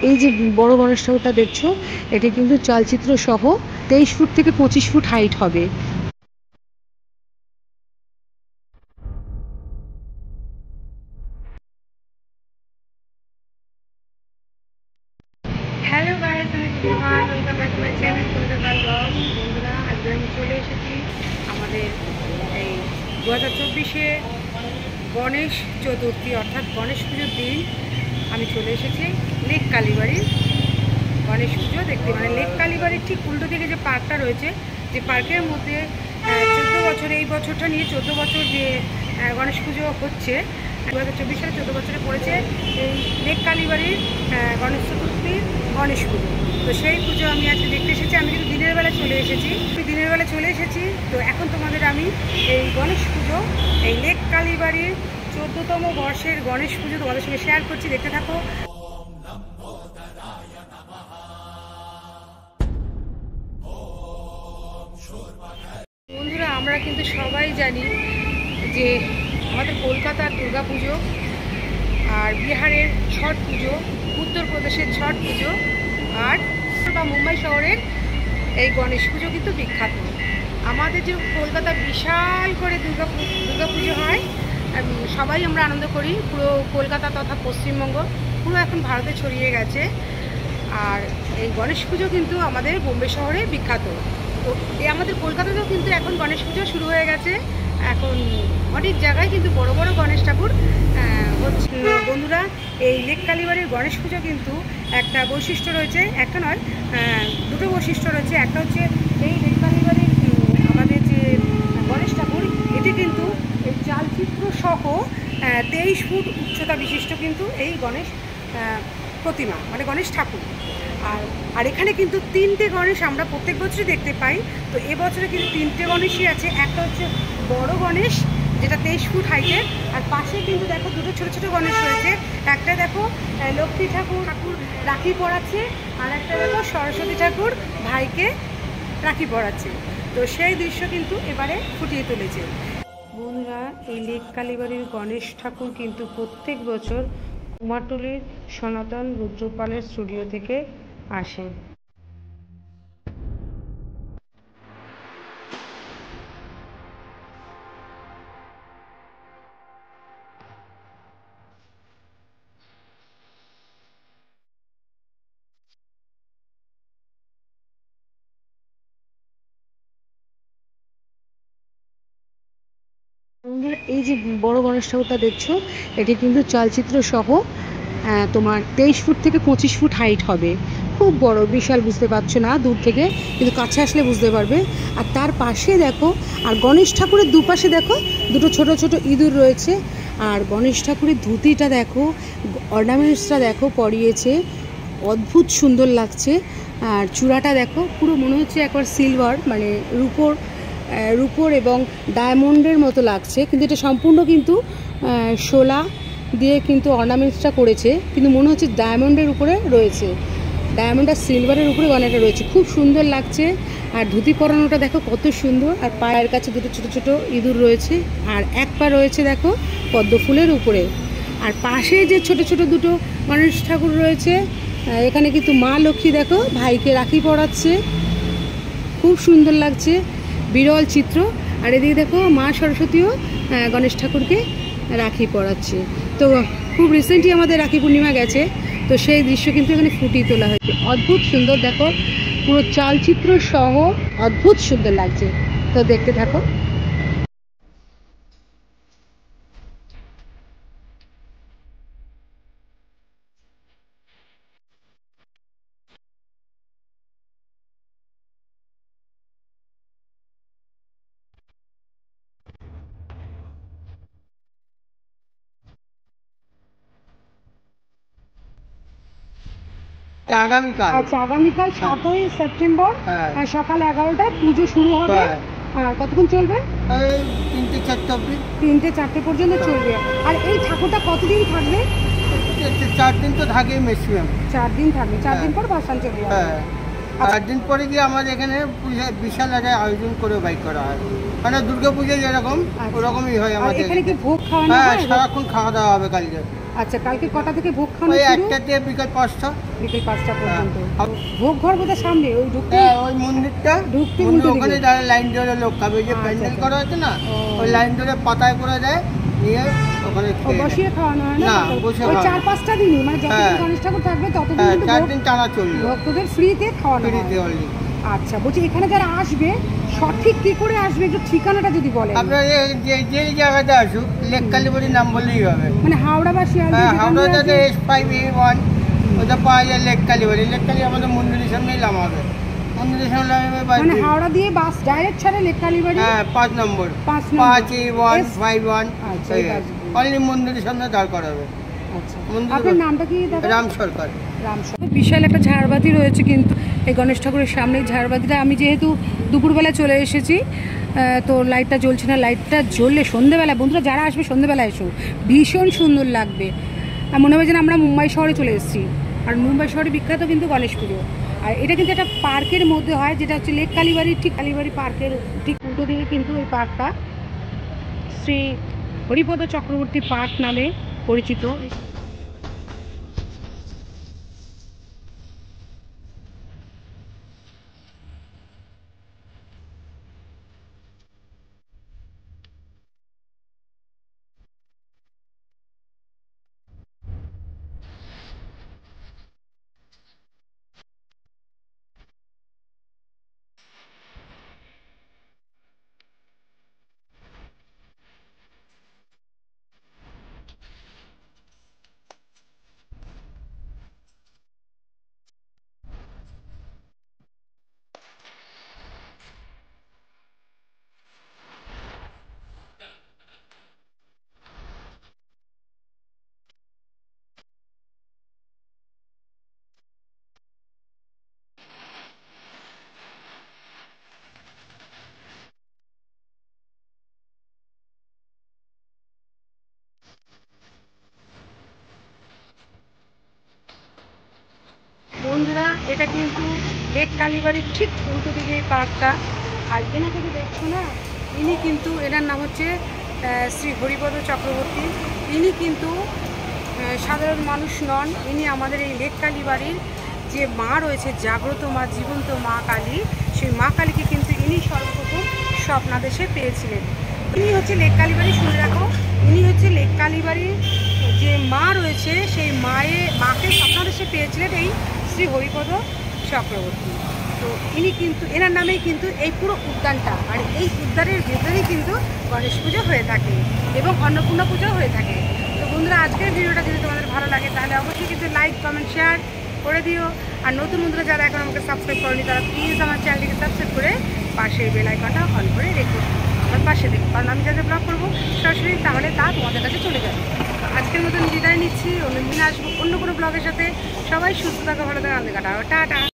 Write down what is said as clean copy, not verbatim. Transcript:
এই যে বড় গণেশ ঠাকুরটা দেখছো, এটি কিন্তু চালচিত্র সহ 23 ফুট থেকে 25 ফুট হাইট হবে। হ্যালো গাইস, আমি Purnima, welcome back to my channel Kolkata blog. বন্ধুরা, আজকে আমি চলে এসেছি আমাদের এই 2024-এ গণেশ চতুর্থী অর্থাৎ গণেশ পুজোর দিন আমি চলে এসেছি লেক কালীবাড়ির গণেশ পুজো দেখতে। মানে লেক কালীবাড়ির ঠিক উল্টো দিকে যে পার্কটা রয়েছে, যে পার্কের মধ্যে 14 বছর, এই বছরটা নিয়ে 14 বছর যে গণেশ পুজো হচ্ছে, 2024 সালে 14 বছরে পড়েছে এই লেক কালীবাড়ির গণেশ চতুর্থীর গণেশ পুজো। তো সেই পুজো আমি আজকে দেখতে এসেছি। আমি কিন্তু দিনের বেলা চলে এসেছি। তো এখন তোমাদের আমি এই গণেশ পুজো, এই লেক কালীবাড়ির 14তম বর্ষের গণেশ পুজো তোমাদের সঙ্গে শেয়ার করছি, দেখতে থাকো। বন্ধুরা, আমরা কিন্তু সবাই জানি যে আমাদের কলকাতার দুর্গা পুজো আর বিহারের ছট পুজো, উত্তরপ্রদেশের ছট পুজো আর বা মুম্বাই শহরের এই গণেশ পুজো কিন্তু বিখ্যাত। আমাদের যে কলকাতা বিশাল করে দুর্গা পুজো হয়, সবাই আমরা আনন্দ করি। পুরো কলকাতা তথা পশ্চিমবঙ্গ পুরো এখন ভারতে ছড়িয়ে গেছে। আর এই গণেশ পুজো কিন্তু আমাদের বোম্বে শহরে বিখ্যাত। তো এই আমাদের কলকাতাতেও কিন্তু এখন গণেশ পুজো শুরু হয়ে গেছে। এখন অনেক জায়গায় কিন্তু বড় বড় গণেশ ঠাকুর হচ্ছে। বন্ধুরা, এই লেক কালীবাড়ির গণেশ পুজো কিন্তু একটা বৈশিষ্ট্য রয়েছে, একটা নয়, দুটো বৈশিষ্ট্য রয়েছে। একটা হচ্ছে এই লেক কালীবাড়ির আমাদের যে গণেশ ঠাকুর, এটি কিন্তু এই চালচিত্র সহ 23 ফুট উচ্চতা বিশিষ্ট কিন্তু এই গণেশ প্রতিমা, মানে গণেশ ঠাকুর। আর এখানে কিন্তু 3টে গণেশ আমরা প্রত্যেক বছরই দেখতে পাই। তো এবছরে কিন্তু 3টে গণেশই আছে। একটা হচ্ছে বড় গণেশ, যেটা 23 ফুট হাইটের, আর পাশে কিন্তু দেখো দুটো ছোট ছোট গণেশ রয়েছে। একটা দেখো লক্ষ্মী ঠাকুর রাখি পরাচ্ছে, আর একটা দেখো সরস্বতী ঠাকুর ভাইকে রাখি পরাচ্ছে। তো সেই দৃশ্য কিন্তু এবারে ফুটিয়ে তুলেছে। বন্ধুরা, এই লেক কালীবাড়ির গণেশ ঠাকুর কিন্তু প্রত্যেক বছর কুমারটুলির সনাতন রুদ্রপালের স্টুডিও থেকে আসেন। এই যে বড় গণেশ ঠাকুরটা দেখছো, এটি কিন্তু চালচিত্র সহ তোমার 23 ফুট থেকে 25 ফুট হাইট হবে। খুব বড়, বিশাল, বুঝতে পারছো না দূর থেকে, কিন্তু কাছে আসলে বুঝতে পারবে। আর তার পাশে দেখো, আর গণেশ ঠাকুরের দুপাশে দেখো দুটো ছোট ছোট ইঁদুর রয়েছে। আর গণেশ ঠাকুরের ধুতিটা দেখো, অর্নামেন্টসটা দেখো পরিয়েছে, অদ্ভুত সুন্দর লাগছে। আর চূড়াটা দেখো, পুরো মনে হচ্ছে একবার সিলভার, মানে রূপোর এবং ডায়মন্ডের মতো লাগছে, কিন্তু এটা সম্পূর্ণ কিন্তু শোলা দিয়ে কিন্তু অর্নামেন্টসটা করেছে, কিন্তু মনে হচ্ছে ডায়মন্ডের উপরে রয়েছে, ডায়মন্ড আর সিলভারের উপরে গয়নাটা রয়েছে। খুব সুন্দর লাগছে। আর ধুতি পরানোটা দেখো কত সুন্দর। আর পায়ের কাছে দুটো ছোটো ছোটো ইঁদুর রয়েছে, আর এক পা রয়েছে দেখো পদ্ম ফুলের উপরে। আর পাশে যে ছোট ছোট দুটো গণেশ ঠাকুর রয়েছে, এখানে কিন্তু মা লক্ষ্মী দেখো ভাইকে রাখি পরাচ্ছে, খুব সুন্দর লাগছে, বিরল চিত্র। আর এদিকে দেখো মা সরস্বতীও গণেশ ঠাকুরকে রাখি পরাচ্ছে। তো খুব রিসেন্টলি আমাদের রাখি পূর্ণিমা গেছে, তো সেই দৃশ্য কিন্তু এখানে ফুটিয়ে তোলা হয়েছে। অদ্ভুত সুন্দর দেখো, পুরো চালচিত্র সহ অদ্ভুত সুন্দর লাগছে। তো দেখতে থাকো। আচ্ছা, আগামীকাল 7ই সেপ্টেম্বর সকাল 11টায় পুজো শুরু হবে। কতক্ষণ চলবে? 3টে 4টে পর্যন্ত চলবে। আর এই ঠাকুরটা কতদিন থাকবে? 4 দিন তো থাকে ম্যাক্সিমাম। 4 দিন থাকবে। 4 দিন পর ভাসান চলে যাবে। 4 দিন পরে গিয়ে আমাদের এখানে বিশাল একটা আয়োজন করে বাইক করা হয়, মানে দুর্গা পুজো যেরকম ওরকমই হয় আমাদের। এখানে কি ভোগ খাওয়ানো হয়? সারাক্ষণ খাওয়া দাওয়া হবে কালকে। আচ্ছা, কালকে কটা থেকে ভোগ খাওয়ানো ওই শুরু? 1টা থেকে বিকেল 5টা। বিকেল 5টা পর্যন্ত। হ্যাঁ। ভোগ ঘর বোধহয় সামনে, ওই ঢুকতে হ্যাঁ, ওই মন্দিরটা ঢুকতে মন্দির উল্টো ওখানে দিকে। যারা লাইন ধরে লোক খাবে, ওই যে আচ্ছা, প্যান্ডেল আচ্ছা। করা আছে না, ও। ওই লাইন ধরে পাতায় করে দেয়, নিয়ে ওখানে ও, খেয়ে বসিয়ে নেয়। খাওয়ানো হয় না? না, বসে ওই খাওয়ানো। 4-5টা দিনই, মানে যতদিন হ্যাঁ। গণেশ ঠাকুর থাকবে ততদিন হ্যাঁ, কিন্তু 4 দিন টানা চলবে ভক্তদের ফ্রিতে খাওয়ানো হয়। ফ্রিতে অনলি। আচ্ছা, বলছি এখানে যারা আসবে সঠিক কি করে আসবে, একটু ঠিকানাটা যদি বলেন। আপনার যেই জায়গাতে আসুক, লেক কালীবাড়ির নাম বললেই হবে। মানে হাওড়া বা শিয়ালদা হ্যাঁ, যেখান হাওড়া দিয়ে যাতে আসবে। S5A1 ওটা পাওয়া যায় লেক কালীবাড়ি। লেক কালী আমাদের মন্দিরের সামনেই নামাবে, মন্দিরের সামনে নামে মানে হাওড়া দিয়ে বাস ডাইরেক্ট ছাড়ে লেক কালীবাড়ি। হ্যাঁ, 5 নম্বর 5 নম্বর। 5A151। আচ্ছা, এই বাসগুলো। অনলি মন্দিরের সামনে দাঁড় করাবে। আচ্ছা, মন্দিরে আপনার নামটা কি দাদা? রাম সরকার। বিশাল একটা ঝাড়বাতি রয়েছে কিন্তু এই গণেশ ঠাকুরের সামনে। ঝাড়বাতিটা আমি যেহেতু দুপুরবেলা চলে এসেছি, তো লাইটটা জ্বলছে না। লাইটটা জ্বললে সন্ধ্যেবেলা, বন্ধুরা যারা আসবে সন্ধ্যেবেলা এসো, ভীষণ সুন্দর লাগবে। আর মনে হয় যেন আমরা মুম্বাই শহরে চলে এসেছি। আর মুম্বাই শহরে বিখ্যাত কিন্তু গণেশ পুজো। আর এটা কিন্তু একটা পার্কের মধ্যে হয়, যেটা হচ্ছে লেক কালীবাড়ির ঠিক কালীবাড়ি পার্কের ঠিক উল্টো দিকে কিন্তু এই পার্কটা শ্রী হরিপদ চক্রবর্তী পার্ক নামে পরিচিত। বন্ধুরা, এটা কিন্তু লেক কালীবাড়ির ঠিক উল্টো দিকে এই পার্কটা। আর এনাকে যে দেখছো না, ইনি কিন্তু, এনার নাম হচ্ছে শ্রী হরিপদ চক্রবর্তী। ইনি কিন্তু সাধারণ মানুষ নন, ইনি আমাদের এই লেক কালীবাড়ির যে মা রয়েছে, জাগ্রত মা, জীবন্ত মা কালী, সেই মা কালীকে কিন্তু ইনি সর্বপ্রথম স্বপ্নাদেশে পেয়েছিলেন। ইনি হচ্ছে লেক কালীবাড়ি, শুনে রাখো, ইনি হচ্ছে লেক কালীবাড়ির যে মা রয়েছে, সেই মাকে স্বপ্নাদেশে পেয়েছিলেন এই শ্রী হরিপদ চক্রবর্তী। তো ইনি কিন্তু, এনার নামেই কিন্তু এই পুরো উদ্যানটা। আর এই উদ্যানের ভেতরেই কিন্তু গণেশ পুজো হয়ে থাকে এবং অন্নপূর্ণা পুজো হয়ে থাকে। তো বন্ধুরা, আজকের ভিডিওটা যদি তোমাদের ভালো লাগে তাহলে অবশ্যই কিন্তু লাইক, কমেন্ট, শেয়ার করে দিও। আর নতুন বন্ধুরা যারা এখন আমাকে সাবস্ক্রাইব করেনি, তারা প্লিজ আমার চ্যানেলটিকে সাবস্ক্রাইব করে পাশে বেল আইকনটা অন করে রেখো, আমার পাশে দেখো। কারণ আমি যাদের ব্লগ করবো সরাসরি, তাহলে তা তোমাদের কাছে চলে যাবে। আজকের মতন বিদায় নিচ্ছি, অন্যদিন আসবো অন্য কোনো ব্লগের সাথে। সবাই সুস্থ থাকো, ভালো থাকো, আনন্দ কাটাও। টাটা।